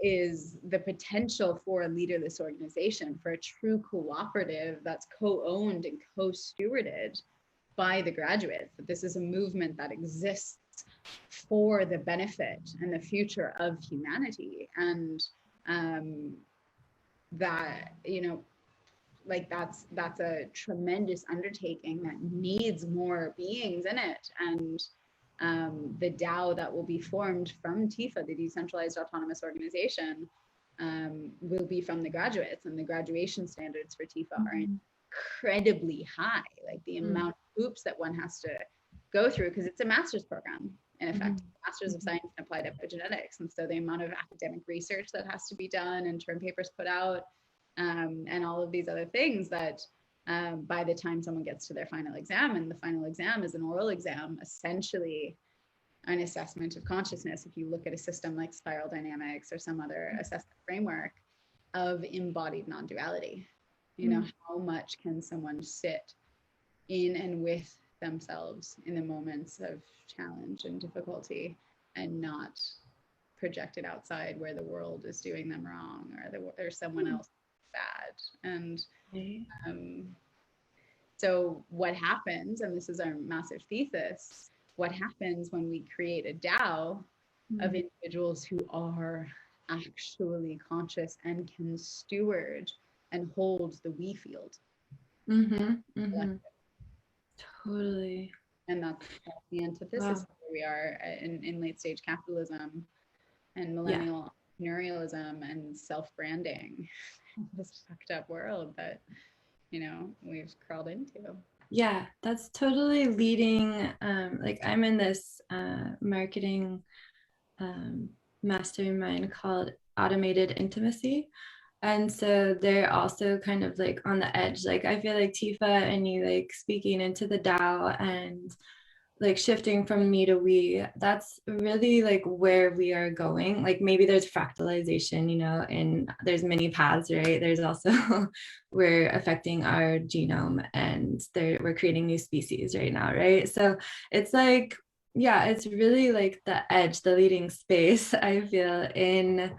is the potential for a leaderless organization, for a true cooperative that's co-owned and co-stewarded by the graduates. That this is a movement that exists for the benefit and the future of humanity. And that, you know, like that's a tremendous undertaking that needs more beings in it. And the DAO that will be formed from TIFA, the Decentralized Autonomous Organization, will be from the graduates, and the graduation standards for TIFA are incredibly high. Like the amount of hoops that one has to go through, because it's a master's program, in effect, Masters of Science in Applied Epigenetics. And so the amount of academic research that has to be done and term papers put out, and all of these other things that by the time someone gets to their final exam, and the final exam is an oral exam, essentially an assessment of consciousness, if you look at a system like spiral dynamics or some other assessment framework of embodied non-duality. You know, how much can someone sit in and with themselves in the moments of challenge and difficulty, and not project it outside where the world is doing them wrong, or someone else bad. And so what happens, and this is our massive thesis, what happens when we create a DAO of individuals who are actually conscious and can steward and hold the we field. Totally. And that's the antithesis of where we are in late stage capitalism and millennial entrepreneurialism and self-branding, this fucked up world that, you know, we've crawled into. Yeah, that's totally leading. Like I'm in this marketing mastermind called Automated Intimacy. And so they're also kind of like on the edge. Like I feel like Tifa and you like speaking into the DAO and like shifting from me to we, that's really like where we are going. Like maybe there's fractalization, you know, and there's many paths, right? There's also we're affecting our genome and we're creating new species right now, right? So it's like, yeah, it's really like the edge, the leading space, I feel, in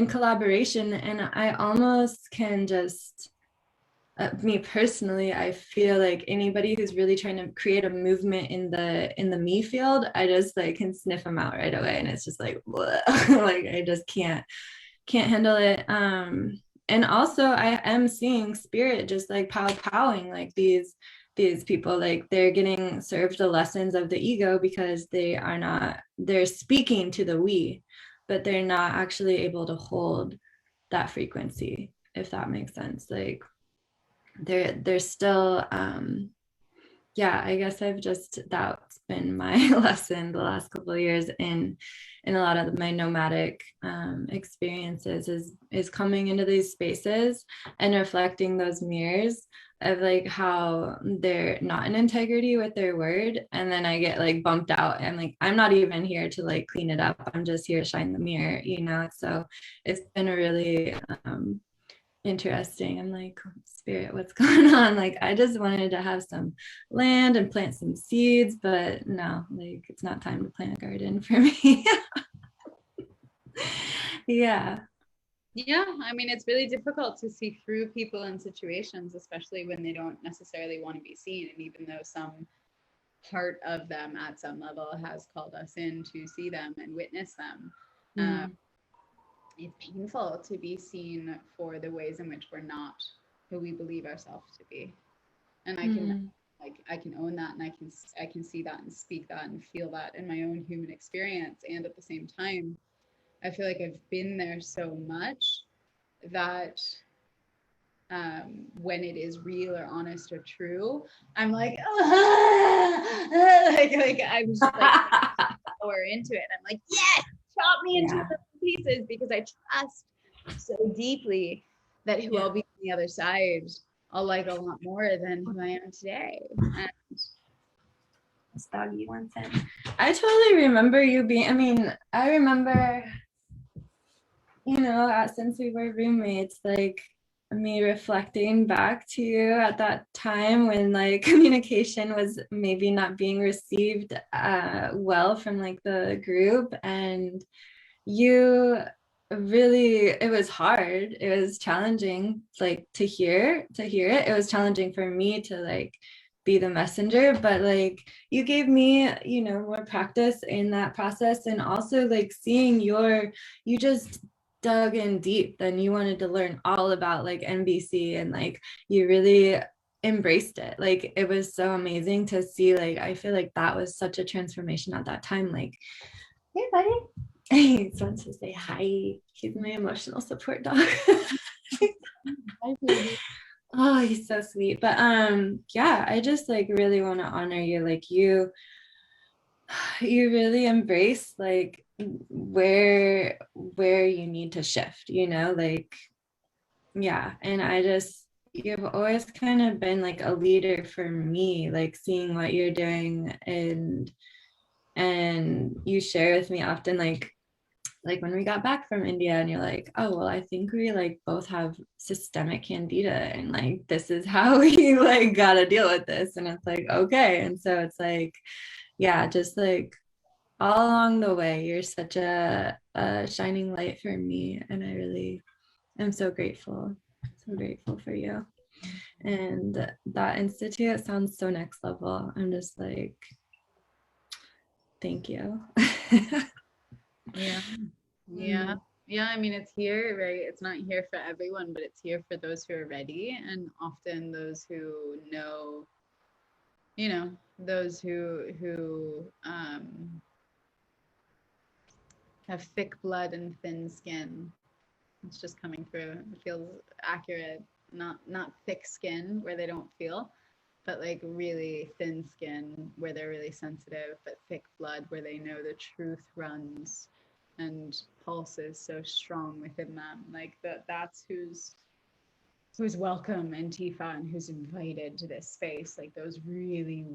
collaboration. And I almost can just me personally, I feel like anybody who's really trying to create a movement in the me field, I just like can sniff them out right away, and it's just like like I just can't handle it. And also I am seeing spirit just like powing like these people, like they're getting served the lessons of the ego because they're speaking to the we, but they're not actually able to hold that frequency, if that makes sense. Like they're still I guess that's been my lesson the last couple of years in a lot of my nomadic experiences is coming into these spaces and reflecting those mirrors of like how they're not in integrity with their word, and then I get like bumped out and like I'm not even here to like clean it up, I'm just here to shine the mirror, you know. So it's been a really interesting. I'm like, spirit, what's going on? Like I just wanted to have some land and plant some seeds, but no, like it's not time to plant a garden for me. Yeah, I mean, it's really difficult to see through people and situations, especially when they don't necessarily want to be seen. And even though some part of them at some level has called us in to see them and witness them, it's painful to be seen for the ways in which we're not who we believe ourselves to be. And I can own that, and I can see that and speak that and feel that in my own human experience. And at the same time, I feel like I've been there so much that when it is real or honest or true, I'm like, like I'm just like lower into it. I'm like, yes, chop me into pieces, because I trust so deeply that who I'll be on the other side, I'll like a lot more than who I am today. And this doggy wants in. I totally remember you being, I mean, I remember, you know, since we were roommates, like me reflecting back to you at that time when like communication was maybe not being received well from like the group, and you really, it was hard, it was challenging like to hear it. It was challenging for me to like be the messenger, but like you gave me, you know, more practice in that process, and also like seeing you just dug in deep, then you wanted to learn all about like NBC, and like you really embraced it. Like it was so amazing to see. Like I feel like that was such a transformation at that time. Like, hey buddy, he just wants to say hi. He's my emotional support dog. Oh, he's so sweet. But yeah, I just like really want to honor you. Like you really embrace like where you need to shift, you know, like and you've always kind of been like a leader for me, like seeing what you're doing, and you share with me often like like when we got back from India and you're like, oh, well, I think we like both have systemic candida and like this is how we like gotta deal with this. And it's like, okay. And so it's like, yeah, just like all along the way, you're such a shining light for me. And I really am so grateful for you. And that institute sounds so next level. I'm just like, thank you. Yeah. I mean, it's here, right? It's not here for everyone, but it's here for those who are ready, and often those who know, those who have thick blood and thin skin. It's just coming through. It feels accurate. Not thick skin where they don't feel, but like really thin skin where they're really sensitive, but thick blood where they know the truth runs and pulses so strong within them. Like that's who's welcome Antifa and who's invited to this space, like those really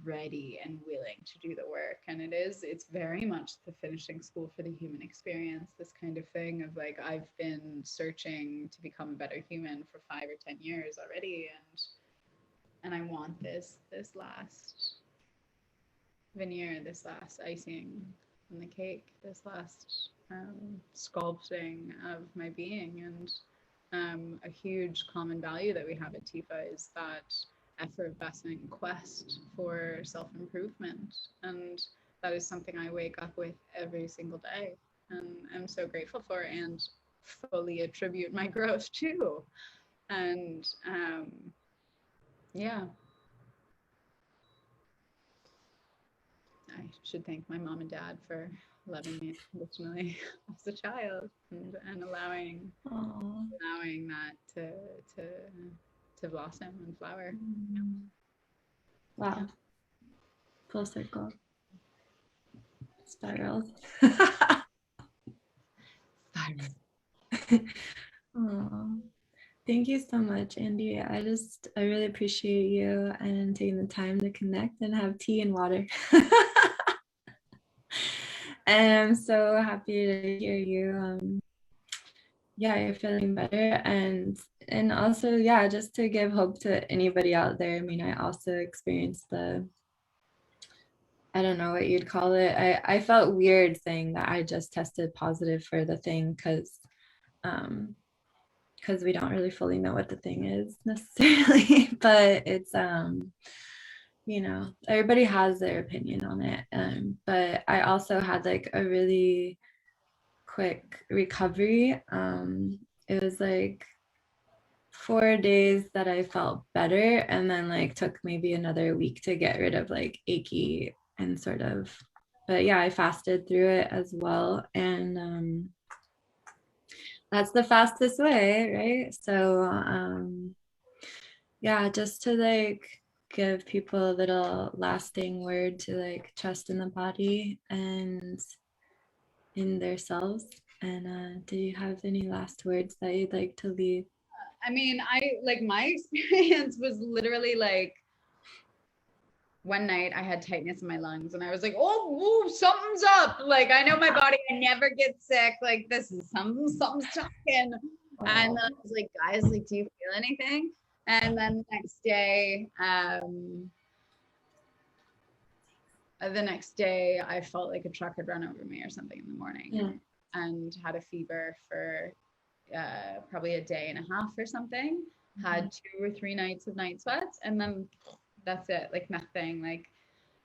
ready and willing to do the work. And it's very much the finishing school for the human experience, this kind of thing of like, I've been searching to become a better human for 5 or 10 years already, and I want this last veneer, this last icing on the cake, this last sculpting of my being. And a huge common value that we have at TIFA is that effervescent quest for self-improvement. And that is something I wake up with every single day. And I'm so grateful for, and fully attribute my growth to. And yeah. I should thank my mom and dad for loving me unconditionally as a child, and allowing that to blossom and flower. Wow. Yeah. Full circle. Spirals. Aww. Thank you so much, Andi. I really appreciate you and taking the time to connect and have tea and water. And I'm so happy to hear you. You're feeling better. And also, just to give hope to anybody out there. I mean, I also experienced I don't know what you'd call it. I felt weird saying that I just tested positive for the thing because we don't really fully know what the thing is necessarily, but it's everybody has their opinion on it. But I also had like a really quick recovery. It was like 4 days that I felt better, and then like took maybe another week to get rid of like achy and sort of, but yeah, I fasted through it as well. And that's the fastest way, right? So just to like give people a little lasting word to like trust in the body and in their selves. And do you have any last words that you'd like to leave? I mean, my experience was literally like, one night I had tightness in my lungs and I was like, oh, something's up. Like, I know my body, I never get sick. Like, this is something's talking. Oh. And then I was like, guys, like, do you feel anything? And then the next day I felt like a truck had run over me or something in the morning, and had a fever for probably a day and a half or something, had 2 or 3 nights of night sweats, and then that's it, like nothing. Like,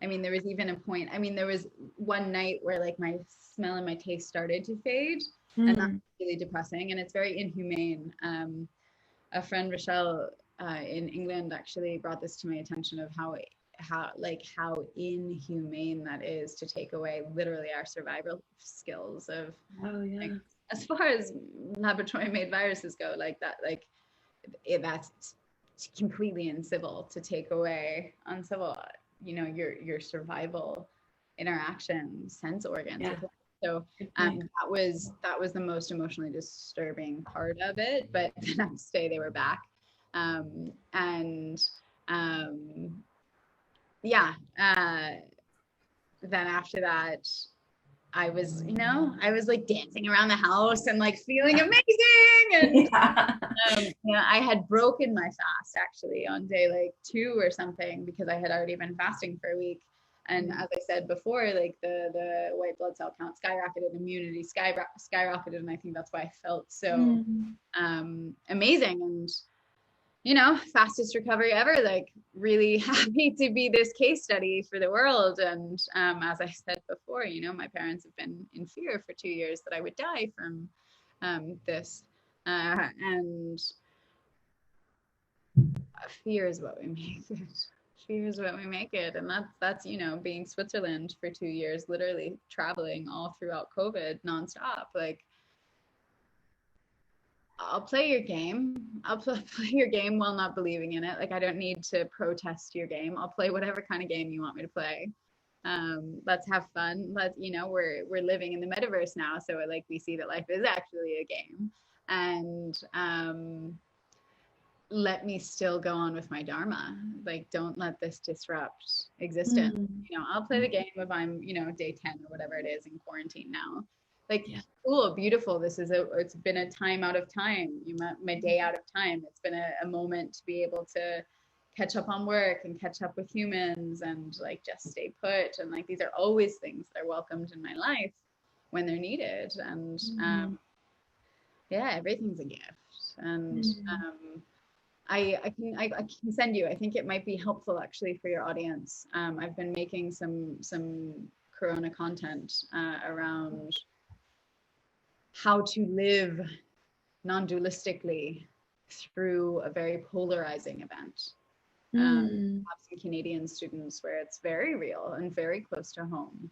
I mean, there was even a point, there was one night where like my smell and my taste started to fade, and that's really depressing, and it's very inhumane. A friend, Rochelle, in England actually brought this to my attention of how inhumane that is, to take away literally our survival skills of, like, as far as laboratory made viruses go, like that, like that's completely uncivil to take away, your survival interaction sense organs. So that was the most emotionally disturbing part of it. But the next day they were back, then after that, I was, I was like dancing around the house and like feeling amazing. And I had broken my fast actually on day like 2 or something, because I had already been fasting for a week. And as I said before, like the white blood cell count skyrocketed, immunity skyrocketed. And I think that's why I felt so amazing. And fastest recovery ever, like really happy to be this case study for the world. And as I said before, my parents have been in fear for 2 years that I would die from this. And fear is what we make it. Fear is what we make it. And that's being Switzerland for 2 years, literally traveling all throughout COVID nonstop. Like, I'll play your game. I'll play your game while not believing in it. Like, I don't need to protest your game. I'll play whatever kind of game you want me to play. Let's have fun. We're living in the metaverse now. So like we see that life is actually a game. And let me still go on with my dharma. Like, don't let this disrupt existence. I'll play the game if I'm, day 10 or whatever it is in quarantine now. Like, cool, beautiful. It's been a time out of time. My day out of time. It's been a moment to be able to catch up on work and catch up with humans and like just stay put. And like, these are always things that are welcomed in my life when they're needed. And everything's a gift. And I can send you. I think it might be helpful actually for your audience. I've been making some Corona content around how to live non-dualistically through a very polarizing event. I have some Canadian students where it's very real and very close to home.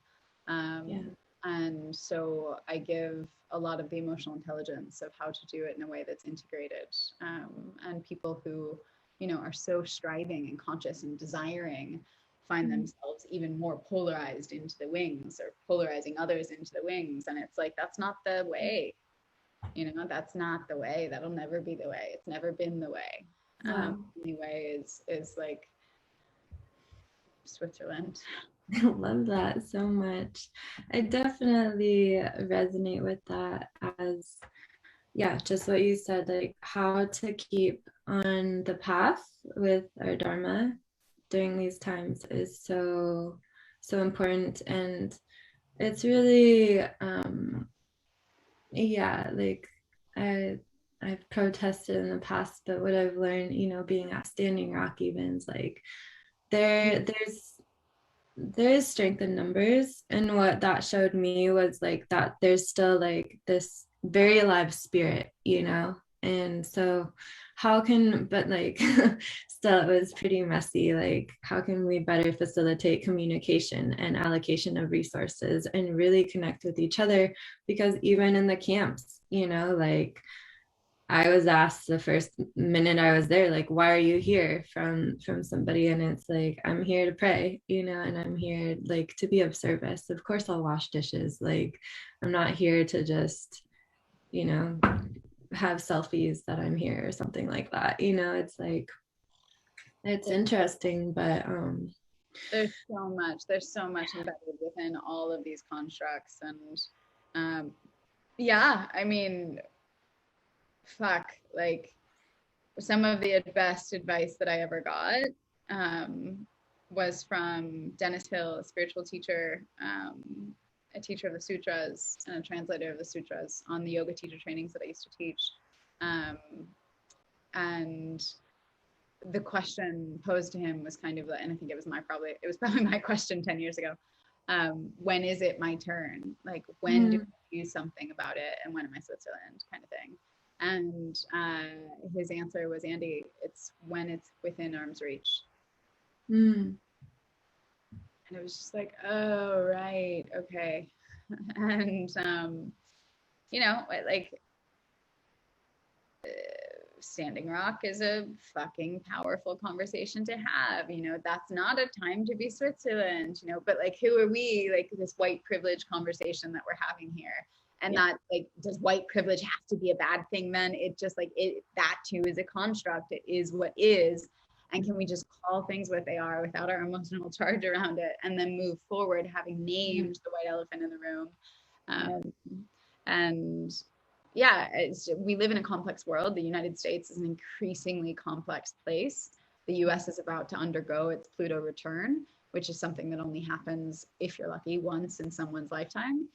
And so I give a lot of the emotional intelligence of how to do it in a way that's integrated. And people who, are so striving and conscious and desiring find themselves even more polarized into the wings, or polarizing others into the wings. And it's like, that's not the way. That's not the way. That'll never be the way. It's never been the way. The only way is like Switzerland. I love that so much. I definitely resonate with that as, just what you said, like how to keep on the path with our dharma during these times is so important. And it's really, like I've protested in the past, but what I've learned, being at Standing Rock even is like, there is strength in numbers, and what that showed me was like that there's still like this very alive spirit, and so still it was pretty messy. Like, how can we better facilitate communication and allocation of resources and really connect with each other? Because even in the camps, like I was asked the first minute I was there, like, why are you here, from somebody, and it's like, I'm here to pray, and I'm here like to be of service. Of course I'll wash dishes. Like, I'm not here to just, have selfies that I'm here or something like that. It's like, it's interesting, but there's so much embedded within all of these constructs. And I mean, like some of the best advice that I ever got was from Dennis Hill, a spiritual teacher, a teacher of the sutras and a translator of the sutras on the yoga teacher trainings that I used to teach. And the question posed to him was kind of, and I think it was probably my question 10 years ago. When is it my turn? Like, when do I do something about it? And when am I Switzerland, kind of thing? And his answer was, Andi, it's when it's within arm's reach. And it was just like, oh, right, okay. And, Standing Rock is a fucking powerful conversation to have. That's not a time to be Switzerland, but like, who are we? Like, this white privilege conversation that we're having here. And that, like, does white privilege have to be a bad thing then? It just like, that too is a construct. It is what is. And can we just call things what they are without our emotional charge around it, and then move forward having named the white elephant in the room? And yeah, we live in a complex world. The United States is an increasingly complex place. The US is about to undergo its Pluto return, which is something that only happens, if you're lucky, once in someone's lifetime.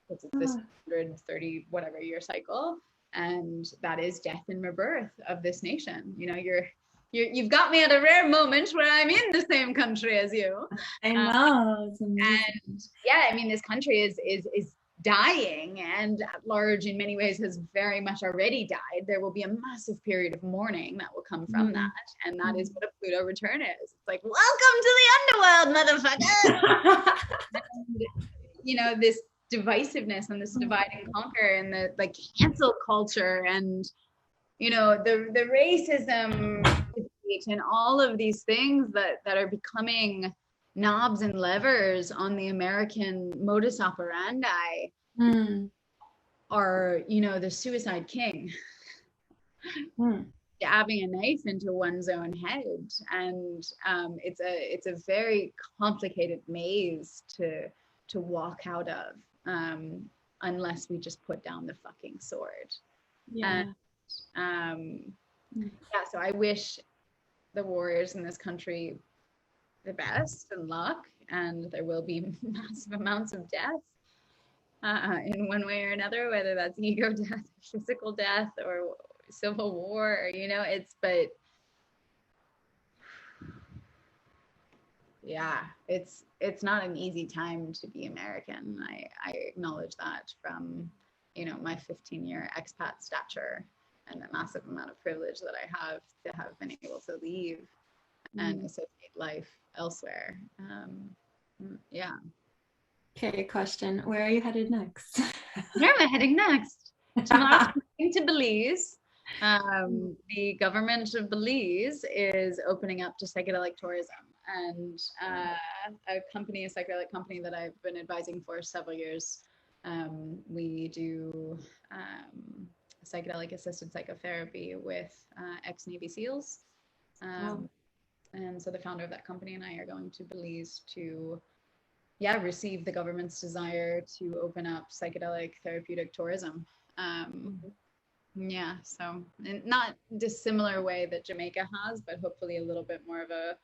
It's this 130 whatever year cycle, and that is death and rebirth of this nation. You know, you've got me at a rare moment where I'm in the same country as you. I know. And yeah, I mean, this country is dying, and at large in many ways has very much already died. There will be a massive period of mourning that will come from that, and that is what a Pluto return is. It's like, welcome to the underworld, motherfucker. And, you know, this divisiveness and this divide and conquer and the like cancel culture and, you know, the racism and all of these things that are becoming knobs and levers on the American modus operandi are, you know, the suicide king. Stabbing a knife into one's own head, and it's a very complicated maze to walk out of, unless we just put down the fucking sword. So I wish the warriors in this country the best and luck, and there will be massive amounts of death in one way or another, whether that's ego death, physical death, or civil war, or, you know, but yeah, it's not an easy time to be American. I acknowledge that from, you know, my 15-year expat stature and the massive amount of privilege that I have to have been able to leave and associate life elsewhere. Yeah. Okay, question. Where are you headed next? Where am I heading next? I'm going to Belize. The government of Belize is opening up to psychedelic tourism, and a psychedelic company that I've been advising for several years, we do psychedelic assisted psychotherapy with ex-Navy SEALs. And so the founder of that company and I are going to Belize to receive the government's desire to open up psychedelic therapeutic tourism. So in not dissimilar way that Jamaica has, but hopefully a little bit more of a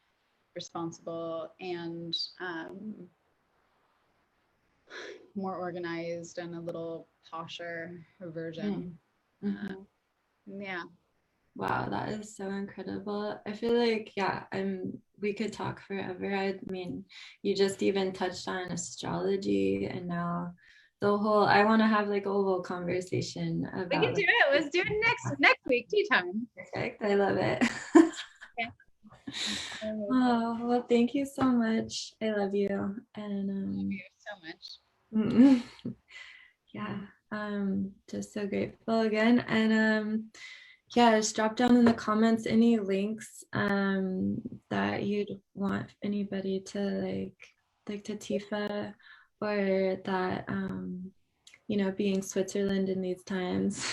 responsible and more organized and a little posher version. Wow, that is so incredible. I feel like, we could talk forever. I mean, you just even touched on astrology, and now I want to have like a whole conversation about. We can do it. Let's do it next week, tea time. Perfect. I love it. Okay. Oh, well, thank you so much. I love you. And I love you so much. Just so grateful again. And just drop down in the comments any links that you'd want anybody to like to Tifa, or that being Switzerland in these times.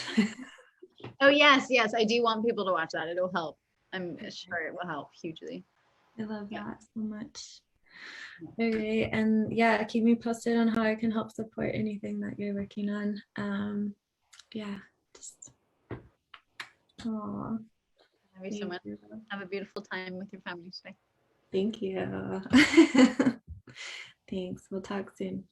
Oh yes, I do want people to watch that. It'll help. I'm sure it will help hugely. I love that so much. Okay, and keep me posted on how I can help support anything that you're working on. Aww. Love you so much. Have a beautiful time with your family today. Thank you. Thanks. We'll talk soon.